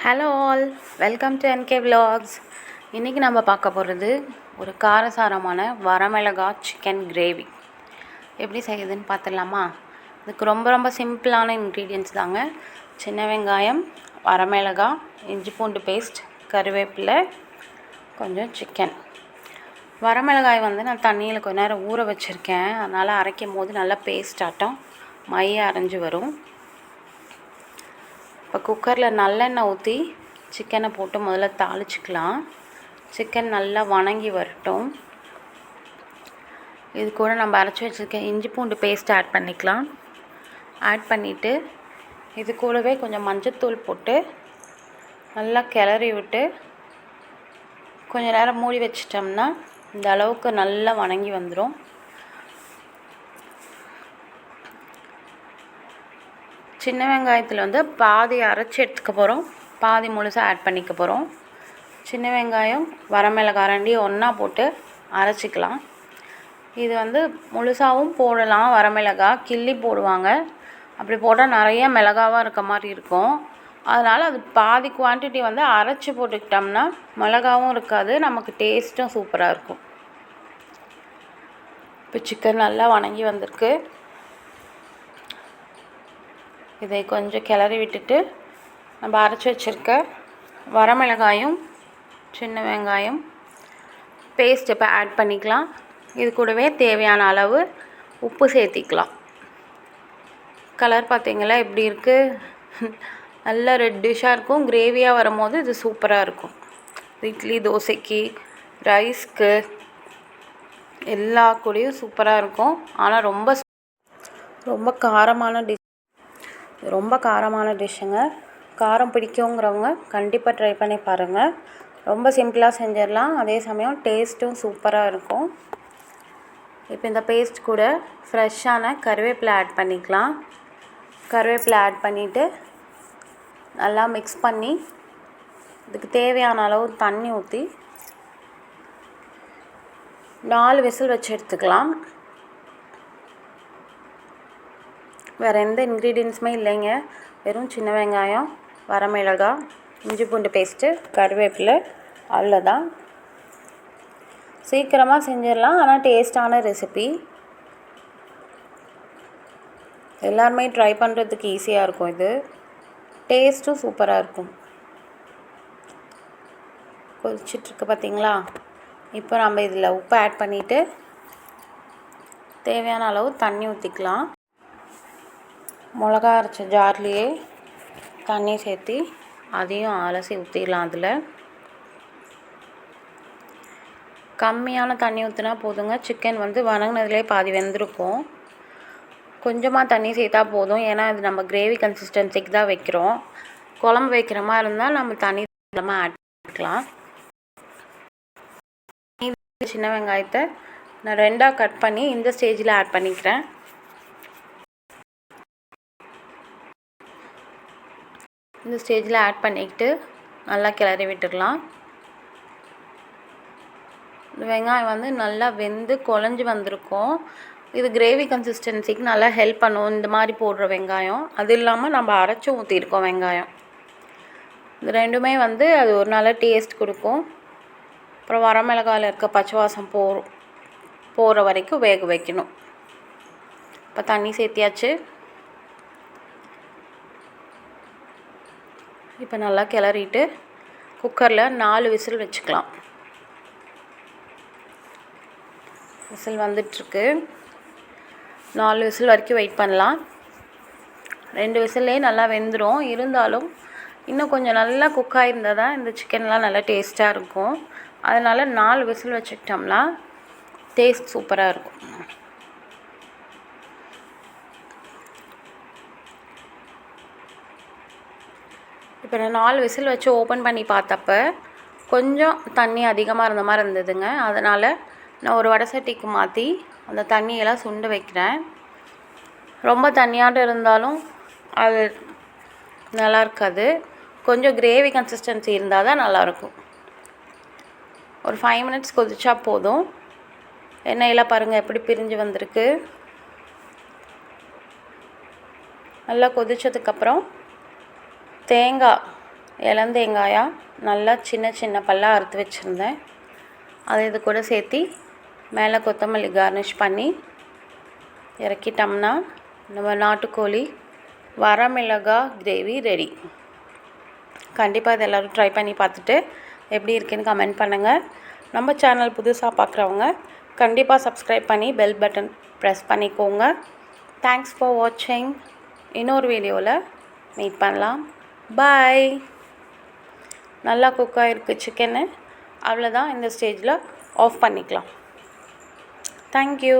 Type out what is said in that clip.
Hello all, welcome to என்கே vlogs. இன்றைக்கி நம்ம பார்க்க போகிறது ஒரு காரசாரமான வரமிளகா சிக்கன் கிரேவி. எப்படி செய்யுதுன்னு பார்த்துடலாமா? இதுக்கு ரொம்ப சிம்பிளான இன்க்ரீடியன்ட்ஸ் தாங்க. சின்ன வெங்காயம், வரமிளகா, இஞ்சி பூண்டு பேஸ்ட், கருவேப்பிலை, கொஞ்சம் சிக்கன். வரமிளகாய் நான் தண்ணியில் கொஞ்ச நேரம் ஊற வச்சுருக்கேன். அதனால் அரைக்கும் போது நல்லா பேஸ்ட் ஆட்டம் மைய அரைஞ்சி வரும். இப்போ குக்கரில் நல்லெண்ணெய் ஊற்றி சிக்கனை போட்டு முதல்ல தாளிச்சிக்கலாம். சிக்கன் நல்லா வணங்கி வரட்டும். இது கூட நம்ம அரைச்சி வச்சுருக்க இஞ்சி பூண்டு பேஸ்ட் ஆட் பண்ணிக்கலாம். ஆட் பண்ணிவிட்டு இது கூடவே கொஞ்சம் மஞ்சத்தூள் போட்டு நல்லா கிளறி விட்டு கொஞ்சம் நேரம் மூடி வச்சிட்டோம்னா இந்த அளவுக்கு நல்லா வணங்கி வந்துடும். சின்ன வெங்காயத்தில் பாதி அரைச்சி எடுத்துக்க போகிறோம், பாதி முழுசாக ஆட் பண்ணிக்க போகிறோம். சின்ன வெங்காயம் வரமிளகாய் ரெண்டையும் ஒன்றா போட்டு அரைச்சிக்கலாம். இது முழுசாகவும் போடலாம். வரமிளகாய் கிள்ளி போடுவாங்க. அப்படி போட்டால் நிறைய மிளகாவாக இருக்க மாதிரி இருக்கும். அதனால் அது பாதி குவான்டிட்டி அரைச்சி போட்டுக்கிட்டோம்னா மிளகாவும் இருக்காது, நமக்கு டேஸ்ட்டும் சூப்பராக இருக்கும். இப்போ சிக்கன் நல்லா வணங்கி வந்திருக்கு. இதை கொஞ்சம் கிளறி விட்டுட்டு நம்ம அரைச்சி வச்சுருக்க வரமிளகாயும் சின்ன வெங்காயம் பேஸ்ட் இப்போ ஆட் பண்ணிக்கலாம். இது கூடவே தேவையான அளவு உப்பு சேர்த்திக்கலாம். கலர் பார்த்திங்களா எப்படி இருக்குது? நல்லா ரெட்டிஷாக இருக்கும். கிரேவியாக வரும்போது இது சூப்பராக இருக்கும். இட்லி, தோசைக்கு, ரைஸ்க்கு எல்லா கூடயும் சூப்பராக இருக்கும். ஆனால் ரொம்ப காரமான டிஷ்ஷுங்க. காரம் பிடிக்குங்கிறவங்க கண்டிப்பாக ட்ரை பண்ணி பாருங்கள். ரொம்ப சிம்பிளாக செஞ்சிடலாம், அதே சமயம் டேஸ்ட்டும் சூப்பராக இருக்கும். இப்போ இந்த பேஸ்ட் கூட ஃப்ரெஷ்ஷான கருவேப்பிலை ஆட் பண்ணிக்கலாம். கருவேப்பிலை ஆட் பண்ணிவிட்டு நல்லா மிக்ஸ் பண்ணி இதுக்கு தேவையான அளவு தண்ணி ஊற்றி 4 விசில் வச்சு எடுத்துக்கலாம். வேறு எந்த இன்க்ரீடியன்ஸுமே இல்லைங்க. வெறும் சின்ன வெங்காயம், வரமிளகாய், இஞ்சி பூண்டு பேஸ்ட்டு, கருவேப்பிலை, அவ்வளோதான். சீக்கிரமாக செஞ்சிடலாம், ஆனால் டேஸ்டான ரெசிபி. எல்லாருமே ட்ரை பண்ணுறதுக்கு ஈஸியாக இருக்கும். இது டேஸ்ட்டும் சூப்பராக இருக்கும். கொதிச்சிட்ருக்கு பார்த்திங்களா? இப்போ நம்ம இதில் உப்பு ஆட் பண்ணிவிட்டு தேவையான அளவு தண்ணி ஊற்றிக்கலாம். மிளகா அரைச்ச ஜார்லேயே தண்ணி சேர்த்தி அதையும் அலசி ஊற்றிடலாம். அதில் கம்மியான தண்ணி ஊற்றினா போதுங்க. சிக்கன் வணங்கினதுலேயே பாதி வெந்திருக்கும். கொஞ்சமாக தண்ணி சேர்த்தா போதும். ஏன்னா இது நம்ம கிரேவி கன்சிஸ்டன்சிக்கு தான் வைக்கிறோம். குழம்பு வைக்கிற மாதிரி இருந்தால் நம்ம தண்ணி இல்லாமல் ஆட் பண்ணிக்கலாம். சின்ன வெங்காயத்தை நான் 2ஆக கட் பண்ணி இந்த ஸ்டேஜில் ஆட் பண்ணிக்கிறேன். இந்த ஸ்டேஜில் ஆட் பண்ணிக்கிட்டு நல்லா கிளறி விட்டுடலாம். இந்த வெங்காயம் நல்லா வெந்து குழஞ்சி வந்திருக்கும். இது கிரேவி கன்சிஸ்டன்சிக்கு நல்லா ஹெல்ப் பண்ணும் இந்த மாதிரி போடுற வெங்காயம். அது இல்லாமல் நம்ம அரைச்சி ஊற்றிருக்கோம் வெங்காயம். இது ரெண்டுமே அது ஒரு நல்ல டேஸ்ட் கொடுக்கும். அப்புறம் வரமிளகாயில் இருக்க பச்சை வாசம் போகிற வரைக்கும் வேக வைக்கணும். இப்போ தண்ணி சேர்த்தியாச்சு. இப்போ நல்லா கிளறிட்டு குக்கரில் 4 விசில் வச்சுக்கலாம். விசில் வந்துட்டுருக்கு. 4 விசில் வரைக்கும் வெயிட் பண்ணலாம். 2 விசில்லே நல்லா வெந்துடும். இருந்தாலும் இன்னும் கொஞ்சம் நல்லா குக் ஆகிருந்தால் தான் இந்த சிக்கன்லாம் நல்லா டேஸ்ட்டாக இருக்கும். அதனால் 4 விசில் வச்சுக்கிட்டோம்னா டேஸ்ட் சூப்பராக இருக்கும். இப்போ நான் 4 விசில் வச்சு ஓப்பன் பண்ணி பார்த்தப்ப கொஞ்சம் தண்ணி அதிகமாக இருந்த மாதிரி இருந்ததுங்க. அதனால் நான் ஒரு வடை சட்டிக்கு மாற்றி அந்த தண்ணியெல்லாம் சுண்ட வைக்கிறேன். ரொம்ப தண்ணியாட்டம் இருந்தாலும் அது நல்லா இருக்காது. கொஞ்சம் கிரேவி கன்சிஸ்டன்சி இருந்தால் தான் நல்லாயிருக்கும். ஒரு 5 மினிட்ஸ் கொதிச்சா போதும். எண்ணெயெல்லாம் பாருங்கள் எப்படி பிரிஞ்சு வந்திருக்கு. நல்லா கொதிச்சதுக்கப்புறம் தேங்காய் இளந்தேங்காயாக நல்லா சின்ன சின்ன பல்லாக அறுத்து வச்சுருந்தேன். அதை இது கூட சேர்த்தி மேலே கொத்தமல்லி கார்னிஷ் பண்ணி இறக்கிட்டோம்னா நம்ம நாட்டுக்கோழி வரமிளகாய் கிரேவி ரெடி. கண்டிப்பாக இது எல்லோரும் ட்ரை பண்ணி பார்த்துட்டு எப்படி இருக்குன்னு கமெண்ட் பண்ணுங்கள். நம்ம சேனல் புதுசாக பார்க்குறவங்க கண்டிப்பாக சப்ஸ்கிரைப் பண்ணி பெல் பட்டன் ப்ரெஸ் பண்ணிக்கோங்க. தேங்க்ஸ் ஃபார் வாட்சிங். இன்னொரு வீடியோவில் மீட் பண்ணலாம். பாய். நல்லா குக் ஆகிருக்கு சிக்கனு. அவ்வளோதான், இந்த ஸ்டேஜில் ஆஃப் பண்ணிக்கலாம். தேங்க்யூ.